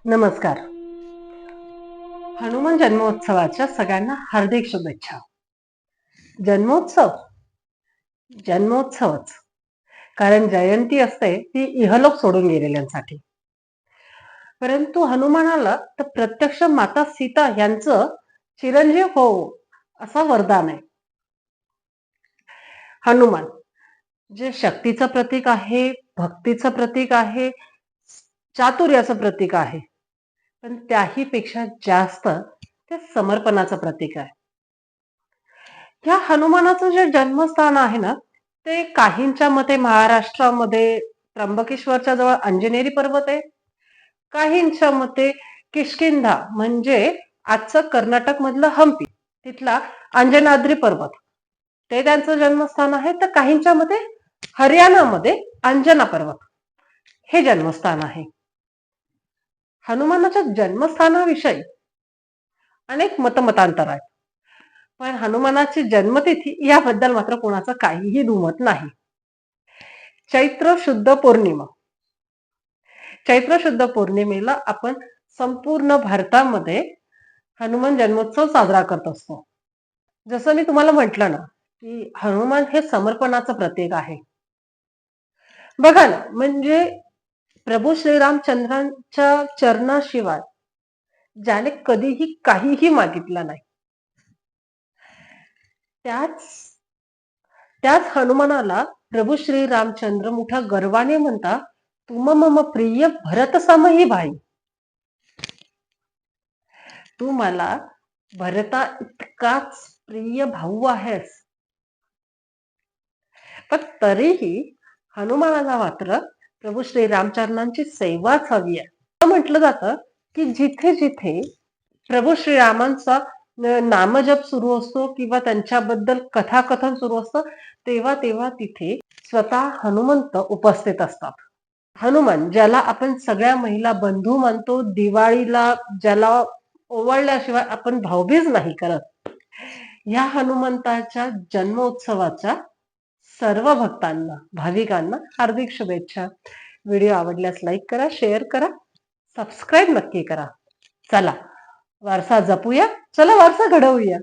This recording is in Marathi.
नमस्कार. हनुमान जन्मोत्सवाच्या सगळ्यांना हार्दिक शुभेच्छा. जन्मोत्सव जन्मोत्सवच, कारण जयंती असते ती इहलोक सोडून गेलेल्यांसाठी. परंतु हनुमानाला तर प्रत्यक्ष माता सीता यांचं चिरंजीव हो असं वरदान आहे. हनुमान जे शक्तीचं प्रतीक आहे, भक्तीचं प्रतीक आहे, चातुर्याचं प्रतीक आहे, पण त्याही पेक्षा जास्त ते समर्पणाचं प्रतीक आहे. ह्या हनुमानाचं जे जन्मस्थान आहे ना, ते काहींच्या मते महाराष्ट्रामध्ये त्र्यंबकेश्वरच्या जवळ अंजनेरी पर्वत आहे. काहींच्या मते किष्किंधा म्हणजे आजचं कर्नाटक मधलं हम्पी तिथला अंजनाद्री पर्वत ते त्यांचं जन्मस्थान आहे. तर काहींच्या मते हरियाणामध्ये अंजना पर्वत हे जन्मस्थान आहे. हनुमानाच्या जन्मस्थानाविषयी अनेक मतमतांतर आहेत, पण हनुमानाची जन्मतिथी याबद्दल मात्र कोणाचं काहीही दुमत नाही. चैत्र शुद्ध पौर्णिमा, चैत्र शुद्ध पौर्णिमेला आपण संपूर्ण भारतामध्ये हनुमान जन्मोत्सव साजरा करत असतो. जसं मी तुम्हाला म्हटलं ना की हनुमान हे समर्पणाचं प्रतीक आहे. बघा ना, म्हणजे प्रभू श्रीरामचंद्रांच्या चरणाशिवाय ज्याने कधीही काहीही मागितलं नाही, त्याच हनुमानाला प्रभू श्री रामचंद्र मोठ्या गर्वाने म्हणता, तुम मम प्रिय भरत समही भाई. तू मला भरता इतकाच प्रिय भाऊ आहेस. पण तरीही हनुमानाला मात्र प्रभू श्री रामचंद्रांची सेवाच हवी आहे. असं म्हटलं जातं की जिथे जिथे प्रभू श्रीरामांचा नामजप सुरू असतो किंवा त्यांच्याबद्दल कथाकथन सुरू असतं, तेव्हा तेव्हा तिथे स्वतः हनुमंत उपस्थित असतात. हनुमान ज्याला आपण सगळ्या महिला बंधू मानतो, दिवाळीला ज्याला ओवाळल्याशिवाय आपण भाऊबीज नाही करत, या हनुमंताच्या जन्मोत्सवाच्या सर्व भक्तांना, भाविकांना हार्दिक शुभेच्छा. व्हिडिओ आवडल्यास लाईक करा, शेअर करा, सबस्क्राईब नक्की करा. चला वारसा जपूया, चला वारसा घडवूया.